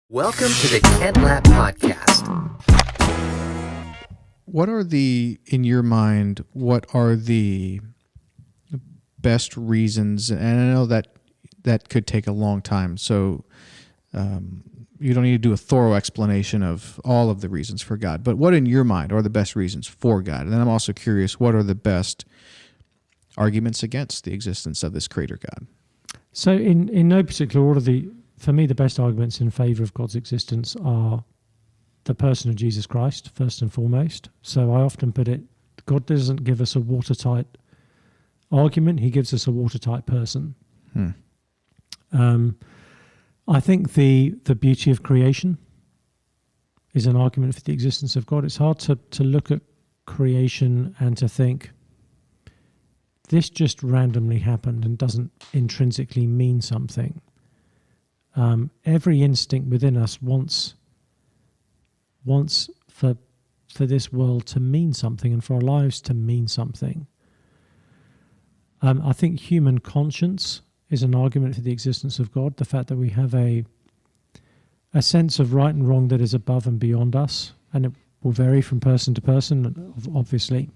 Welcome to the Lapp podcast. What are in your mind, what are the best reasons? And I know that could take a long time, so you don't need to do a thorough explanation of all of the reasons for God. But what in your mind are the best reasons for God? And then I'm also curious, what are the best arguments against the existence of this creator God? So in no particular order, for me, the best arguments in favour of God's existence are the person of Jesus Christ, first and foremost. So I often put it, God doesn't give us a watertight argument, he gives us a watertight person. I think the beauty of creation is an argument for the existence of God. It's hard to look at creation and to think, this just randomly happened and doesn't intrinsically mean something. Every instinct within us wants for this world to mean something and for our lives to mean something. I think human conscience is an argument for the existence of God. The fact that we have a sense of right and wrong that is above and beyond us, and it will vary from person to person, obviously.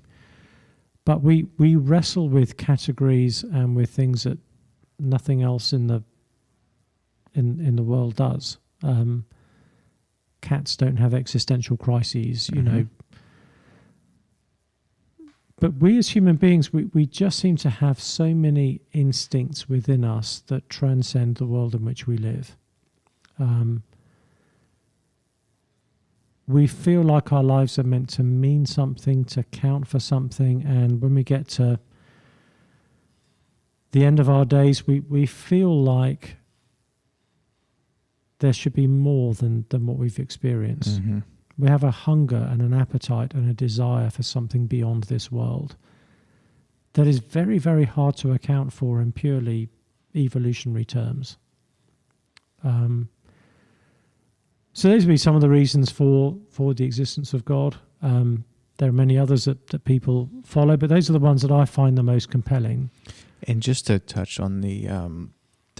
But we wrestle with categories and with things that nothing else in the world does. Cats don't have existential crises, you know. But we as human beings, we just seem to have so many instincts within us that transcend the world in which we live. We feel like our lives are meant to mean something, to count for something, and when we get to the end of our days, we feel like there should be more than what we've experienced. We have a hunger and an appetite and a desire for something beyond this world that is very, very hard to account for in purely evolutionary terms. So those would be some of the reasons for the existence of God. There are many others that people follow, but those are the ones that I find the most compelling. And just to touch on the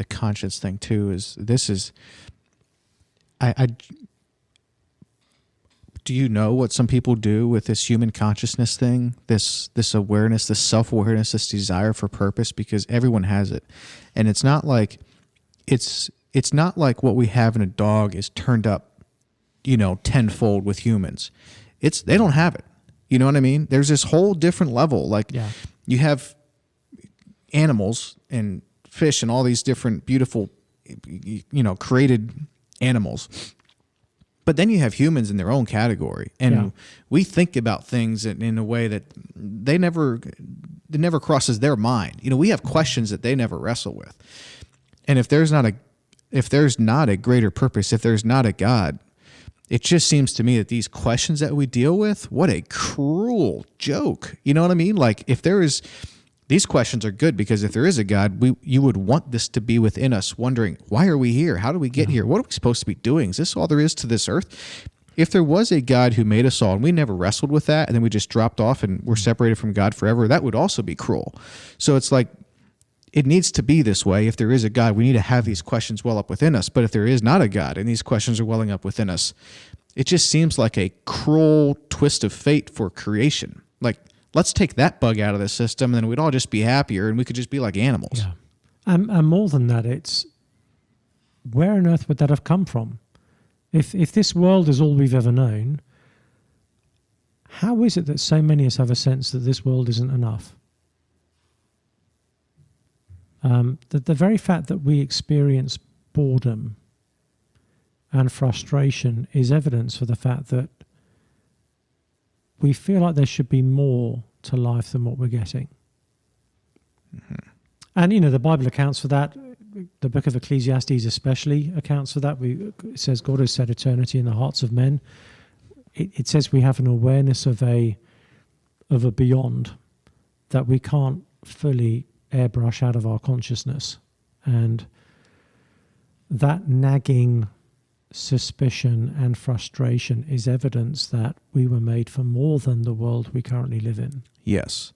conscience thing too, I do you know what some people do with this human consciousness thing, this awareness, this self-awareness, this desire for purpose? Because everyone has it, and it's not like what we have in a dog is turned up, tenfold with humans. They don't have it. You know what I mean? There's this whole different level. You have animals and fish and all these different beautiful, created animals. But then you have humans in their own category, and we think about things in a way that it never crosses their mind. We have questions that they never wrestle with. And if there's not a greater purpose, if there's not a God, it just seems to me that these questions that we deal with, what a cruel joke. You know what I mean? Like, these questions are good because if there is a God, you would want this to be within us, wondering, why are we here? How do we get here? What are we supposed to be doing? Is this all there is to this earth? If there was a God who made us all and we never wrestled with that and then we just dropped off and we're separated from God forever, that would also be cruel. So it's like, it needs to be this way. If there is a God, we need to have these questions well up within us. But if there is not a God and these questions are welling up within us, it just seems like a cruel twist of fate for creation. Like, let's take that bug out of the system, and then we'd all just be happier, and we could just be like animals. Yeah. And more than that, it's where on earth would that have come from? If this world is all we've ever known, how is it that so many of us have a sense that this world isn't enough? The very fact that we experience boredom and frustration is evidence for the fact that we feel like there should be more to life than what we're getting. And, the Bible accounts for that. The book of Ecclesiastes especially accounts for that. It says God has set eternity in the hearts of men. It says we have an awareness of a beyond that we can't fully airbrush out of our consciousness. And that nagging suspicion and frustration is evidence that we were made for more than the world we currently live in. Yes.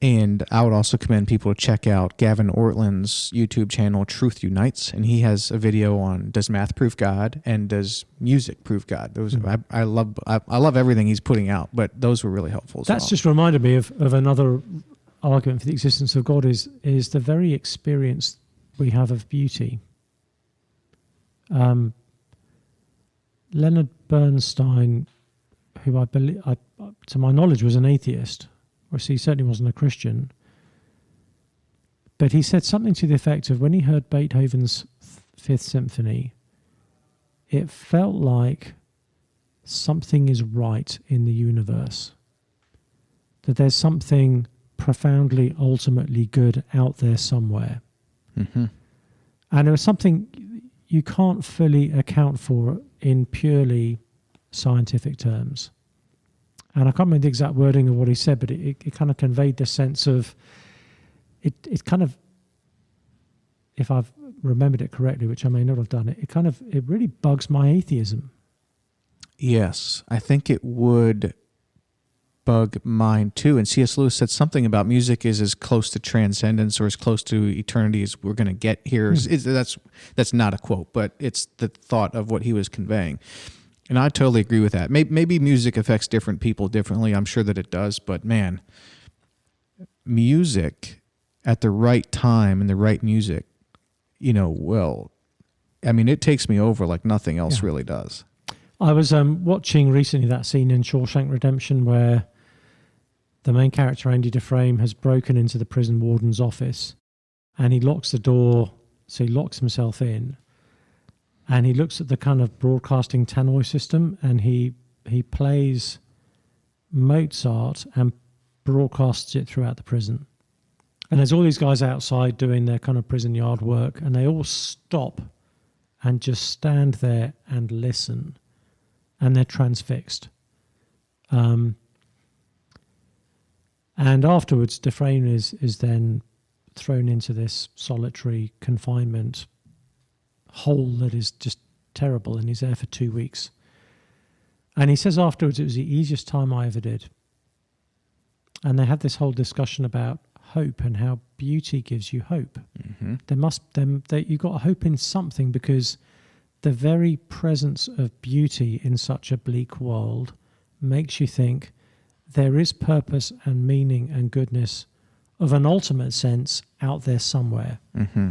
And I would also commend people to check out Gavin Ortland's YouTube channel, Truth Unites, and he has a video on does math prove God and does music prove God. Those I love everything he's putting out, but those were really helpful. That's just reminded me of another argument for the existence of God is the very experience we have of beauty. Leonard Bernstein, who I believe, to my knowledge, was an atheist, or he certainly wasn't a Christian, but he said something to the effect of when he heard Beethoven's Fifth Symphony, it felt like something is right in the universe, that there's something profoundly, ultimately good out there somewhere. Mm-hmm. And there was something you can't fully account for in purely scientific terms. And I can't remember the exact wording of what he said, but it kind of conveyed the sense of, it kind of, if I've remembered it correctly, which I may not have done, it really bugs my atheism. Yes, I think it would bug mine too. And C.S. Lewis said something about music is as close to transcendence or as close to eternity as we're going to get here. That's not a quote, but it's the thought of what he was conveying. And I totally agree with that. Maybe music affects different people differently. I'm sure that it does. But man, music at the right time and the right music, it takes me over like nothing else really does. I was watching recently that scene in Shawshank Redemption where the main character, Andy Dufresne, has broken into the prison warden's office and he locks the door, so he locks himself in. And he looks at the kind of broadcasting tannoy system and he plays Mozart and broadcasts it throughout the prison. And there's all these guys outside doing their kind of prison yard work and they all stop and just stand there and listen. And they're transfixed. And afterwards, Dufresne is then thrown into this solitary confinement hole that is just terrible, and he's there for 2 weeks. And he says afterwards, it was the easiest time I ever did. And they have this whole discussion about hope and how beauty gives you hope. Mm-hmm. You've got hope in something because the very presence of beauty in such a bleak world makes you think there is purpose and meaning and goodness of an ultimate sense out there somewhere. Mm-hmm.